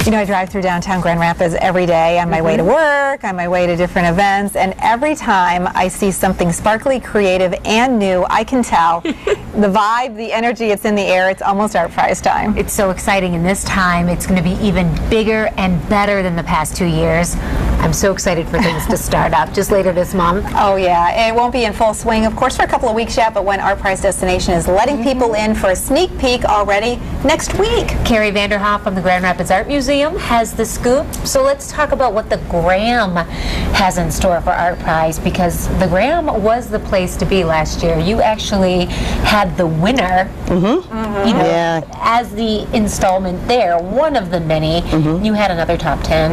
You know, I drive through downtown Grand Rapids every day on my way to work, on my way to different events, and every time I see something sparkly, creative, and new, I can tell the vibe, the energy, it's in the air. It's almost ArtPrize time. It's so exciting, and this time it's going to be even bigger and better than the past 2 years. I'm so excited for things to start up just later this month. Oh yeah, it won't be in full swing, of course, for a couple of weeks yet, but when ArtPrize Destination is letting people in for a sneak peek already next week. Carrie Vanderhoff from the Grand Rapids Art Museum has the scoop. So let's talk about what the Graham has in store for ArtPrize, because the Graham was the place to be last year. You actually had the winner, you know, as the installment there, one of the many. You had another top 10.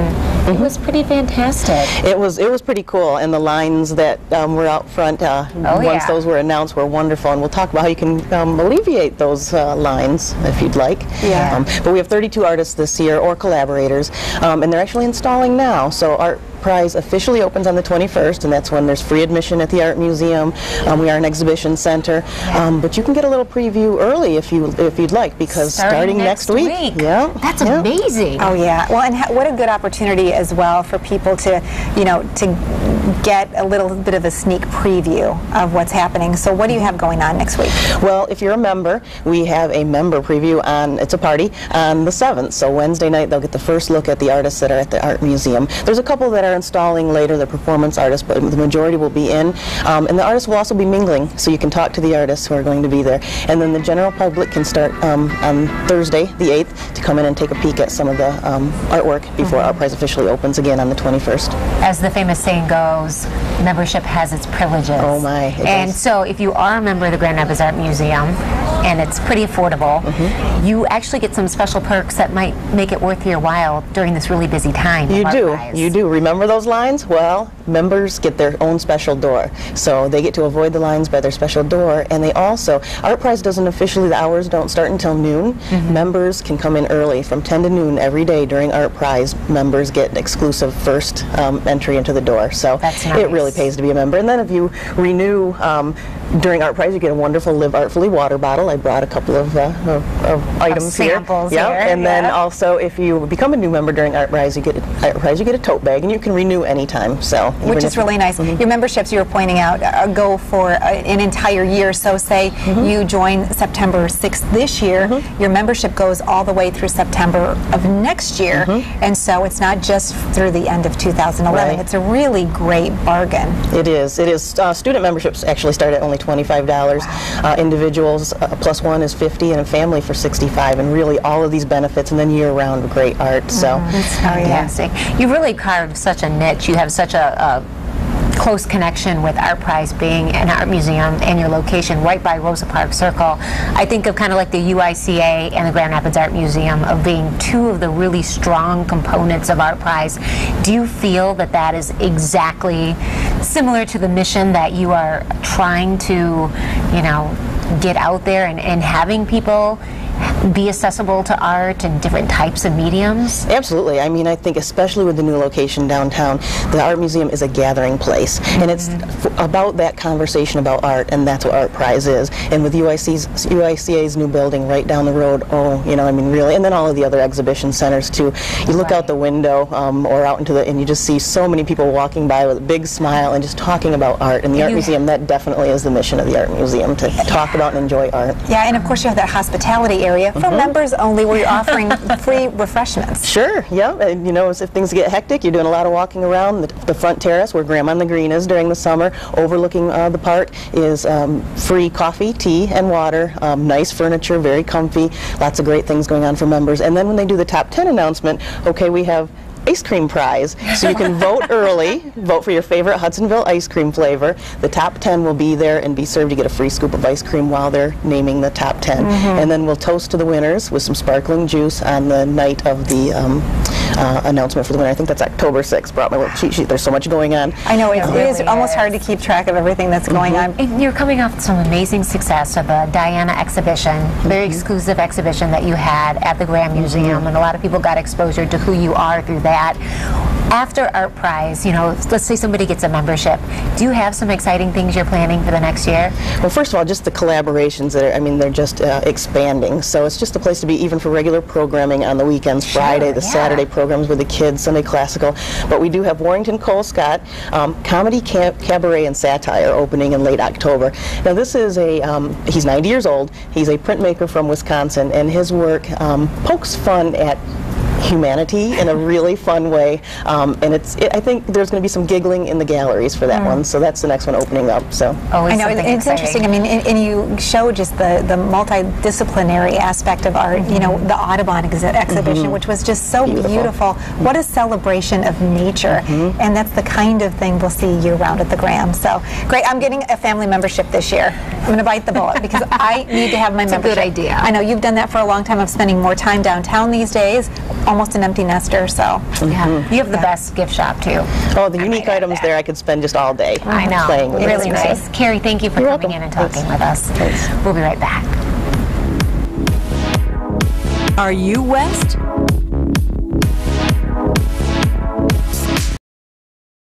It was pretty fantastic. It was pretty cool, and the lines that were out front once those were announced were wonderful, and we'll talk about how you can alleviate those lines if you'd like. But we have 32 artists this year, or collaborators, and they're actually installing now. So ArtPrize officially opens on the 21st, and that's when there's free admission at the Art Museum. We are an exhibition center, but you can get a little preview early if you'd like, because starting next week. That's amazing. Oh yeah. Well, and what a good opportunity as well for people to, you know, to get a little bit of a sneak preview of what's happening. So what do you have going on next week? Well, if you're a member, we have a member preview on, it's a party, on the 7th. So Wednesday night they'll get the first look at the artists that are at the Art Museum. There's a couple that are installing later, the performance artists, but the majority will be in. And the artists will also be mingling, so you can talk to the artists who are going to be there. And then the general public can start on Thursday, the 8th, to come in and take a peek at some of the artwork before ArtPrize officially opens again on the 21st. As the famous saying goes, membership has its privileges. Oh my. And so if you are a member of the Grand Rapids Art Museum, and it's pretty affordable, you actually get some special perks that might make it worth your while during this really busy time. You do. Remember those lines? Well, members get their own special door. So they get to avoid the lines by their special door, and they also, ArtPrize doesn't officially, the hours don't start until noon. Members can come in early from 10 to noon every day during ArtPrize. Members get exclusive first entry into the door. So it really pays to be a member. And then if you renew during ArtPrize, you get a wonderful Live Artfully water bottle. I brought a couple of items here. Samples And then also, if you become a new member during ArtPrize, you get a tote bag, and you can renew anytime. So which is really nice. Your memberships, you were pointing out, go for an entire year. So say you join September 6th this year, your membership goes all the way through September of next year, and so it's not just through the end of 2011. It's a really great bargain. It is. Student memberships actually start at only $25. Individuals plus one is $50, and a family for $65. And really, all of these benefits, and then year-round great art. So that's fantastic. You really carved such a niche. You have such a close connection with ArtPrize being an art museum and your location right by Rosa Parks Circle. I think of kind of like the UICA and the Grand Rapids Art Museum of being two of the really strong components of ArtPrize. Do you feel that that is exactly similar to the mission that you are trying to, you know, get out there and having people be accessible to art and different types of mediums? Absolutely. I mean, I think especially with the new location downtown, the Art Museum is a gathering place, and it's about that conversation about art, and that's what ArtPrize is. And with UICA's new building right down the road, you know, I mean, really, and then all of the other exhibition centers too. You look out the window or out into and you just see so many people walking by with a big smile and just talking about art. And the Art Museum, that definitely is the mission of the Art Museum, to talk about and enjoy art. Yeah, and of course you have that hospitality area for members only, where you're offering free refreshments. Sure, yeah. And, you know, if things get hectic, you're doing a lot of walking around. The front terrace, where Graham on the Green is during the summer, overlooking the park, is free coffee, tea, and water. Nice furniture, very comfy. Lots of great things going on for members. And then when they do the top 10 announcement, okay, we have ice cream prize. So you can vote early, vote for your favorite Hudsonville ice cream flavor. The top 10 will be there and be served. You get a free scoop of ice cream while they're naming the top 10. And then we'll toast to the winners with some sparkling juice on the night of the announcement for the winner. I think that's October 6th. Brought my little cheat sheet. There's so much going on. I know, it is almost hard to keep track of everything that's going on. And you're coming off some amazing success of the Diana exhibition, very exclusive exhibition that you had at the Graham Museum, and a lot of people got exposure to who you are through that. that. After ArtPrize, you know, let's say somebody gets a membership. Do you have some exciting things you're planning for the next year? Well, first of all, just the collaborations that are, I mean, they're just expanding. So it's just a place to be even for regular programming on the weekends, Friday, the Saturday programs with the kids, Sunday classical. But we do have Warrington Cole Scott, Comedy Cabaret and Satire opening in late October. Now this is he's 90 years old, he's a printmaker from Wisconsin, and his work pokes fun at humanity in a really fun way, and I think there's going to be some giggling in the galleries for that one, so that's the next one opening up. So always I know it's exciting. interesting. I mean, and you show just the multidisciplinary aspect of art. You know, the Audubon exhibition, which was just so beautiful. What a celebration of nature, and that's the kind of thing we'll see year round at the Graham. So great. I'm getting a family membership this year. I'm going to bite the bullet because I need to have my membership. It's a good idea. I know you've done that for a long time. I'm spending more time downtown these days. Almost an empty nester, so. Yeah. You have the best gift shop, too. Oh, the unique items there, I could spend just all day I know. playing with. Really it. nice. Carrie, thank you for You're coming welcome. in and talking with us. Thanks. We'll be right back. Are you West?